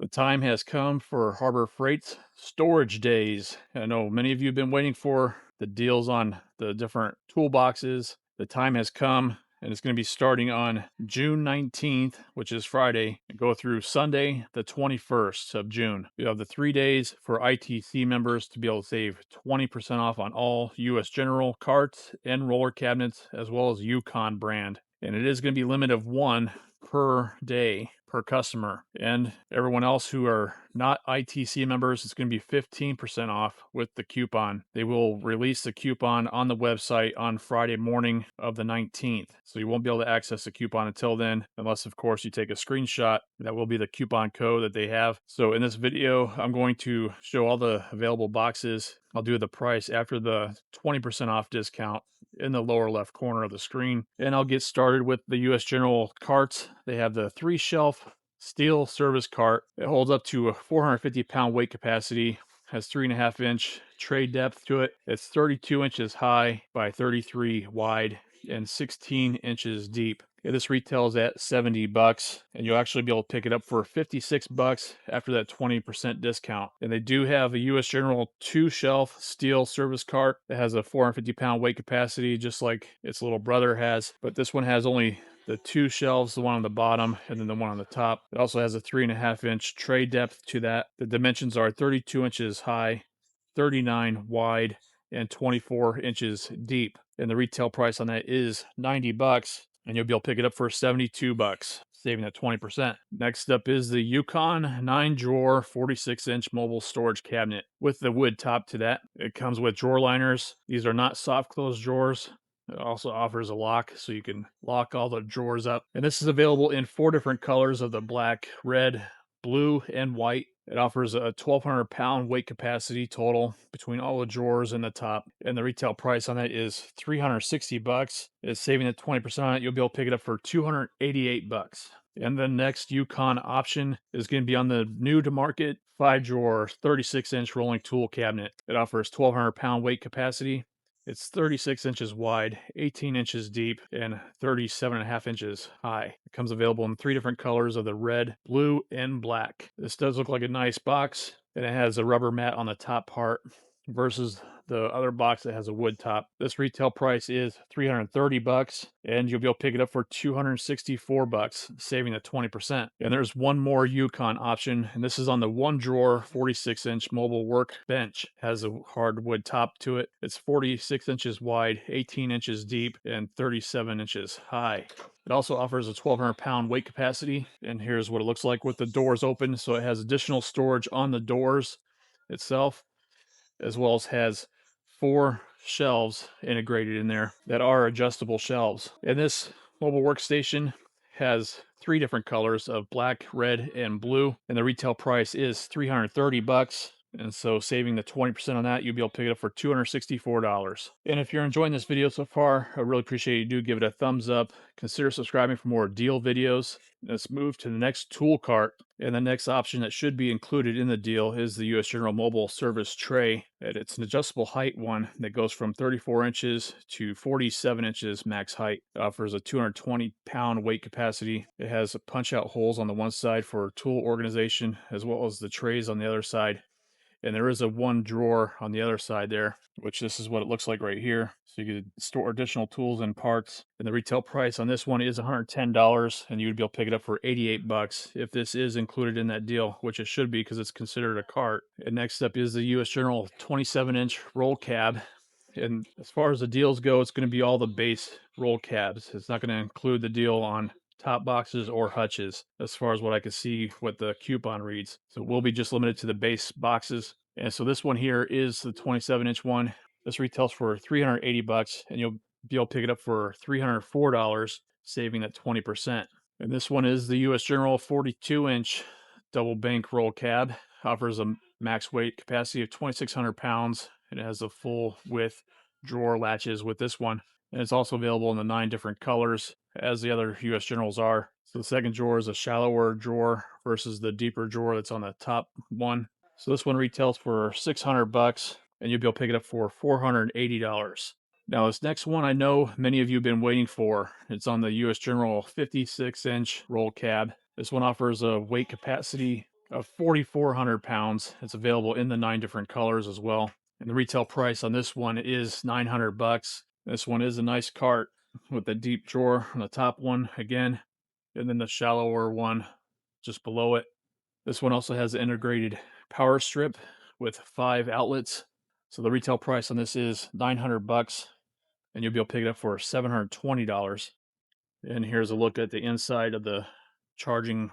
The time has come for Harbor Freight's storage days. I know many of you have been waiting for the deals on the different toolboxes. The time has come, and it's going to be starting on June 19th, which is Friday, and go through Sunday, the 21st of June. You have the 3 days for ITC members to be able to save 20% off on all US General carts and roller cabinets, as well as Yukon brand. And it is going to be limit of one per day per customer, and everyone else who are not ITC members, it's going to be 15% off with the coupon. They will release the coupon on the website on Friday morning of the 19th, so you won't be able to access the coupon until then, unless of course you take a screenshot. That will be the coupon code that they have. So in this video, I'm going to show all the available boxes. I'll do the price after the 20% off discount in the lower left corner of the screen. And I'll get started with the US General carts. They have the 3-shelf steel service cart. It holds up to a 450-pound weight capacity, has 3.5-inch tray depth to it. It's 32 inches high by 33 wide and 16 inches deep. This retails at $70, and you'll actually be able to pick it up for $56 after that 20% discount. And they do have a US General 2-shelf steel service cart that has a 450-pound weight capacity, just like its little brother has. But this one has only the 2 shelves, the one on the bottom and then the one on the top. It also has a 3.5-inch tray depth to that. The dimensions are 32 inches high, 39 wide, and 24 inches deep. And the retail price on that is $90, and you'll be able to pick it up for $72, saving that 20%. Next up is the Yukon 9-drawer 46-inch mobile storage cabinet with the wood top to that. It comes with drawer liners. These are not soft close drawers. It also offers a lock, so you can lock all the drawers up. And this is available in 4 different colors of the black, red, blue, and white. It offers a 1,200-pound weight capacity total between all the drawers and the top. And the retail price on that is $360. It's saving the 20% on it. You'll be able to pick it up for $288. And the next Yukon option is going to be on the new to market 5-drawer 36-inch rolling tool cabinet. It offers 1,200-pound weight capacity. It's 36 inches wide, 18 inches deep, and 37.5 inches high. It comes available in 3 different colors of the red, blue, and black. This does look like a nice box, and it has a rubber mat on the top part versus the other box that has a wood top. This retail price is $330, and you'll be able to pick it up for $264, saving the 20%. And there's one more Yukon option, and this is on the 1-drawer 46-inch mobile workbench. It has a hardwood top to it. It's 46 inches wide, 18 inches deep, and 37 inches high. It also offers a 1,200-pound weight capacity, and here's what it looks like with the doors open. So it has additional storage on the doors itself, as well as has 4 shelves integrated in there that are adjustable shelves. And this mobile workstation has 3 different colors of black, red, and blue, and the retail price is $330. And so saving the 20% on that, you'll be able to pick it up for $264. And if you're enjoying this video so far, I really appreciate you do give it a thumbs up. Consider subscribing for more deal videos. Let's move to the next tool cart. And the next option that should be included in the deal is the US General Mobile Service Tray. And it's an adjustable height one that goes from 34 inches to 47 inches max height. It offers a 220-pound weight capacity. It has punch-out holes on the one side for tool organization, as well as the trays on the other side. And there is a 1-drawer on the other side there, which this is what it looks like right here. So you could store additional tools and parts. And the retail price on this one is $110, and you'd be able to pick it up for $88 if this is included in that deal, which it should be because it's considered a cart. And next up is the US General 27-inch roll cab. And as far as the deals go, it's going to be all the base roll cabs. It's not going to include the deal on top boxes or hutches, as far as what I can see what the coupon reads. So we'll be just limited to the base boxes. And so this one here is the 27-inch one. This retails for $380, and you'll be able to pick it up for $304, saving that 20%. And this one is the US General 42-inch double bank roll cab. Offers a max weight capacity of 2,600 pounds, and it has a full width drawer latches with this one. And it's also available in the 9 different colors, as the other US Generals are. So the second drawer is a shallower drawer versus the deeper drawer that's on the top one. So this one retails for $600, and you'll be able to pick it up for $480. Now this next one I know many of you have been waiting for. It's on the US General 56-inch roll cab. This one offers a weight capacity of 4,400 pounds. It's available in the 9 different colors as well. And the retail price on this one is 900 bucks. This one is a nice cart with the deep drawer on the top one again, and then the shallower one just below it. This one also has an integrated power strip with 5 outlets. So the retail price on this is 900 bucks, and you'll be able to pick it up for $720. And here's a look at the inside of the charging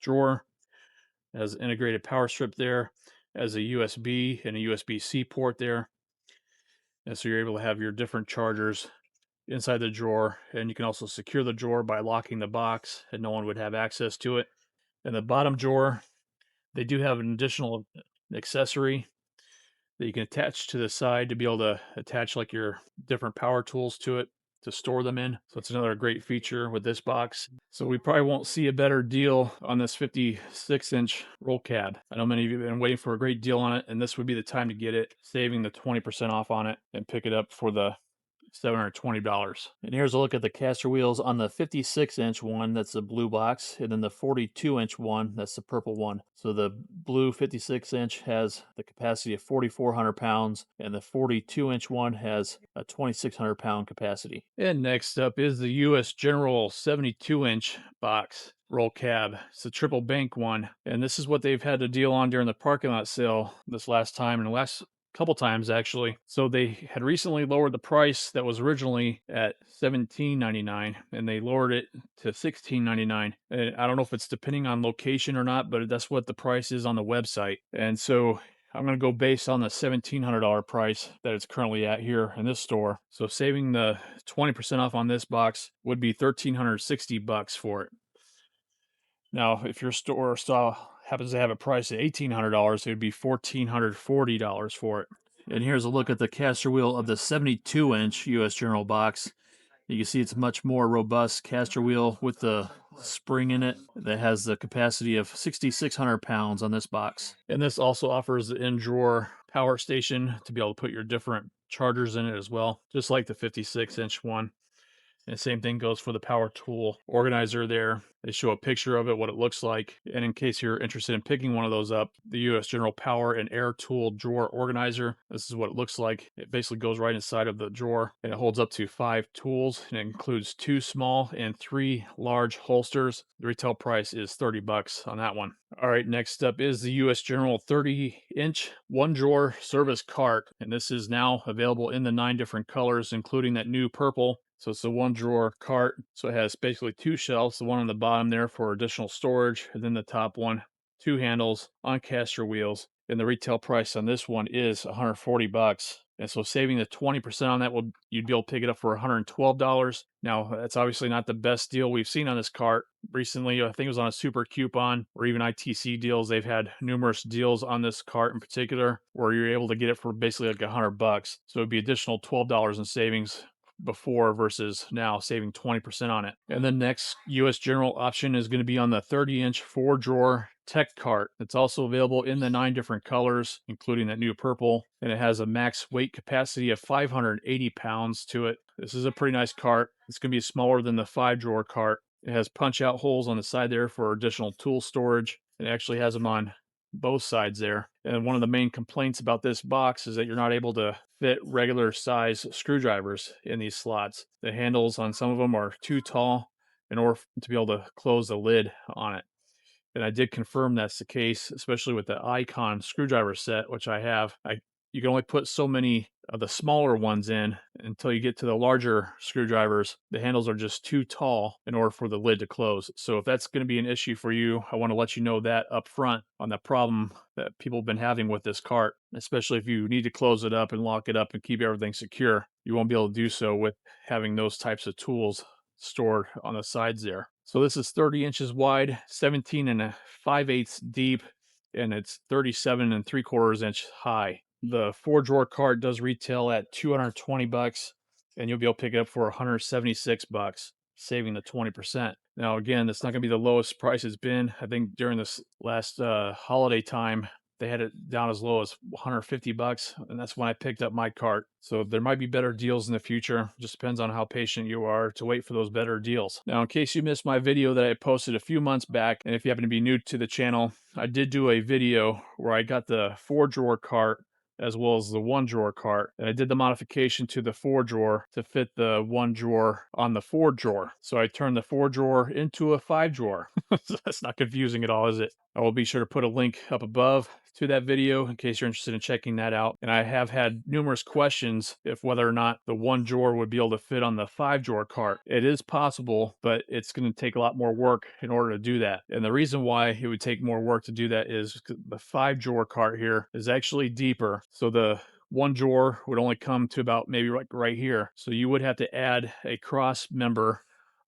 drawer. It has an integrated power strip there, has a USB and a USB-C port there. And so you're able to have your different chargers inside the drawer, and you can also secure the drawer by locking the box and no one would have access to it. And the bottom drawer, they do have an additional accessory that you can attach to the side to be able to attach like your different power tools to it to store them in. So it's another great feature with this box. So we probably won't see a better deal on this 56-inch roll cab. I know many of you have been waiting for a great deal on it, and this would be the time to get it, saving the 20% off on it and pick it up for the $720. And here's a look at the caster wheels on the 56-inch one, that's the blue box, and then the 42-inch one, that's the purple one. So the blue 56-inch has the capacity of 4,400 pounds, and the 42-inch one has a 2,600 pound capacity. And next up is the US General 72-inch box roll cab. It's a triple bank one, and this is what they've had a deal on during the parking lot sale this last time, and the last couple times actually. So they had recently lowered the price that was originally at $17.99, and they lowered it to $16.99. And I don't know if it's depending on location or not, but that's what the price is on the website. And so I'm going to go based on the $1,700 price that it's currently at here in this store. So saving the 20% off on this box would be $1,360 for it. Now, if your store style happens to have a price at $1,800, it would be $1,440 for it. And here's a look at the caster wheel of the 72-inch US General box. You can see it's much more robust caster wheel with the spring in it that has the capacity of 6,600 pounds on this box. And this also offers the in-drawer power station to be able to put your different chargers in it as well, just like the 56-inch one. And same thing goes for the power tool organizer there. They show a picture of it, what it looks like. And in case you're interested in picking one of those up, the US General Power and Air Tool Drawer Organizer, this is what it looks like. It basically goes right inside of the drawer, and it holds up to 5 tools, and it includes 2 small and 3 large holsters. The retail price is $30 on that one. All right, next up is the US General 30-inch one-drawer service cart, and this is now available in the 9 different colors, including that new purple. So it's a one drawer cart. So it has basically 2 shelves, the one on the bottom there for additional storage, and then the top one, 2 handles on caster wheels. And the retail price on this one is $140. And so saving the 20% on that, you'd be able to pick it up for $112. Now, that's obviously not the best deal we've seen on this cart. Recently, I think it was on a super coupon or even ITC deals. They've had numerous deals on this cart in particular where you're able to get it for basically like $100. So it'd be additional $12 in savings before versus now, saving 20% on it. And the next US General option is going to be on the 30-inch 4-drawer tech cart. It's also available in the 9 different colors, including that new purple, and it has a max weight capacity of 580 pounds to it. This is a pretty nice cart. It's going to be smaller than the 5-drawer cart. It has punch-out holes on the side there for additional tool storage. It actually has them on both sides there. And one of the main complaints about this box is that you're not able to fit regular size screwdrivers in these slots. The handles on some of them are too tall in order to be able to close the lid on it. And I did confirm that's the case, especially with the Icon screwdriver set, which I have. You can only put so many of the smaller ones in until you get to the larger screwdrivers. The handles are just too tall in order for the lid to close. So if that's going to be an issue for you, I want to let you know that up front on the problem that people have been having with this cart, especially if you need to close it up and lock it up and keep everything secure. You won't be able to do so with having those types of tools stored on the sides there. So this is 30 inches wide, 17 and 5/8 deep, and it's 37 and 3/4 inch high. The 4-drawer cart does retail at $220, and you'll be able to pick it up for $176, saving the 20%. Now, again, that's not going to be the lowest price it's been. I think during this last holiday time, they had it down as low as 150 bucks, and that's when I picked up my cart. So there might be better deals in the future. Just depends on how patient you are to wait for those better deals. Now, in case you missed my video that I posted a few months back, and if you happen to be new to the channel, I did do a video where I got the 4-drawer cart as well as the 1-drawer cart. And I did the modification to the 4-drawer to fit the 1-drawer on the 4-drawer. So I turned the 4-drawer into a 5-drawer. So that's not confusing at all, is it? I will be sure to put a link up above to that video in case you're interested in checking that out. And I have had numerous questions if whether or not the 1-drawer would be able to fit on the 5-drawer cart. It is possible, but it's going to take a lot more work in order to do that. And the reason why it would take more work to do that is the 5-drawer cart here is actually deeper. So the 1-drawer would only come to about maybe right here. So you would have to add a cross member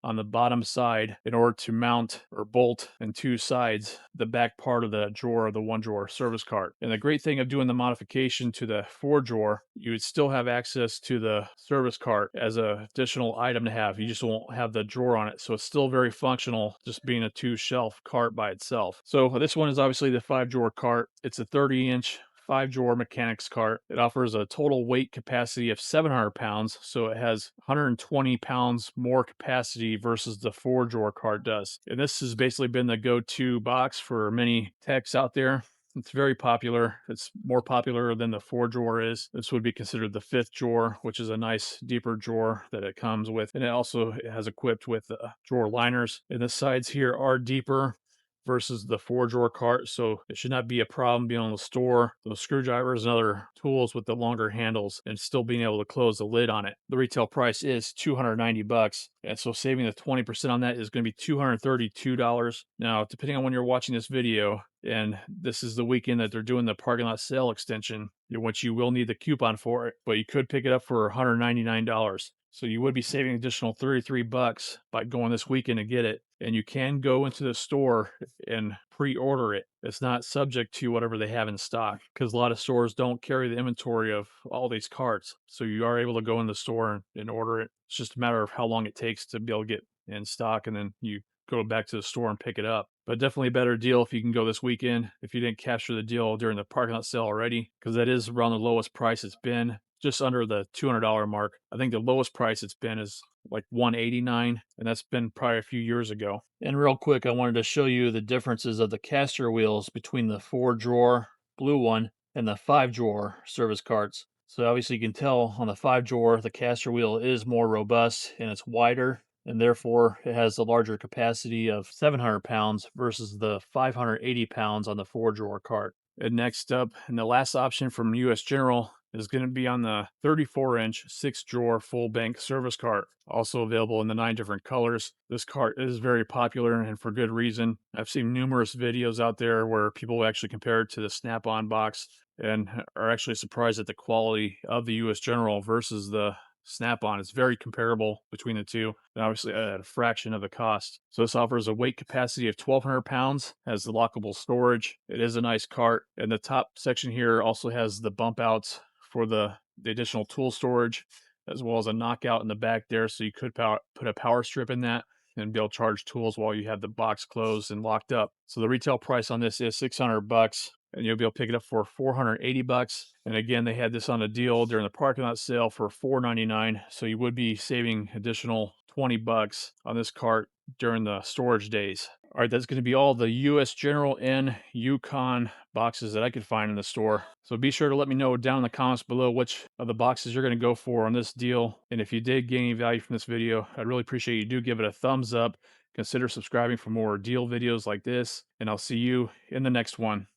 on the bottom side in order to mount or bolt in two sides the back part of the drawer of the 1-drawer service cart. And the great thing of doing the modification to the 4-drawer, you would still have access to the service cart as an additional item to have. You just won't have the drawer on it. So it's still very functional, just being a 2-shelf cart by itself. So this one is obviously the 5-drawer cart. It's a 30-inch 5-drawer mechanics cart. It offers a total weight capacity of 700 pounds, so it has 120 pounds more capacity versus the 4-drawer cart does. And this has basically been the go-to box for many techs out there. It's very popular. It's more popular than the 4-drawer is. This would be considered the 5th drawer, which is a nice deeper drawer that it comes with. And it also has equipped with drawer liners. And the sides here are deeper versus the 4-drawer cart, so it should not be a problem being able to store those screwdrivers and other tools with the longer handles and still being able to close the lid on it. The retail price is 290 bucks, and so saving the 20% on that is going to be $232. Now, depending on when you're watching this video, and this is the weekend that they're doing the parking lot sale extension, which you will need the coupon for it, but you could pick it up for $199. So you would be saving an additional 33 bucks by going this weekend to get it. And you can go into the store and pre-order it. It's not subject to whatever they have in stock because a lot of stores don't carry the inventory of all these carts. So you are able to go in the store and order it. It's just a matter of how long it takes to be able to get in stock, and then you go back to the store and pick it up. But definitely a better deal if you can go this weekend if you didn't capture the deal during the parking lot sale already, because that is around the lowest price it's been, just under the $200 mark. I think the lowest price it's been is like 189, and that's been probably a few years ago. And real quick, I wanted to show you the differences of the caster wheels between the 4-drawer blue one and the 5-drawer service carts. So obviously you can tell on the 5-drawer, the caster wheel is more robust and it's wider, and therefore it has the larger capacity of 700 pounds versus the 580 pounds on the 4-drawer cart. And next up, and the last option from US General is going to be on the 34-inch 6-drawer full bank service cart, also available in the 9 different colors. This cart is very popular and for good reason. I've seen numerous videos out there where people actually compare it to the Snap-on box and are actually surprised at the quality of the US General versus the Snap-on. It's very comparable between the two, and obviously at a fraction of the cost. So this offers a weight capacity of 1,200 pounds, has the lockable storage. It is a nice cart, and the top section here also has the bump outs for the additional tool storage, as well as a knockout in the back there, so you could put a power strip in that and be able to charge tools while you have the box closed and locked up. So the retail price on this is 600 bucks, and you'll be able to pick it up for 480 bucks. And again, they had this on a deal during the parking lot sale for 499, so you would be saving additional 20 bucks on this cart during the storage days. All right, that's going to be all the US General and Yukon boxes that I could find in the store. So be sure to let me know down in the comments below which of the boxes you're going to go for on this deal. And if you did gain any value from this video, I'd really appreciate you do give it a thumbs up. Consider subscribing for more deal videos like this, and I'll see you in the next one.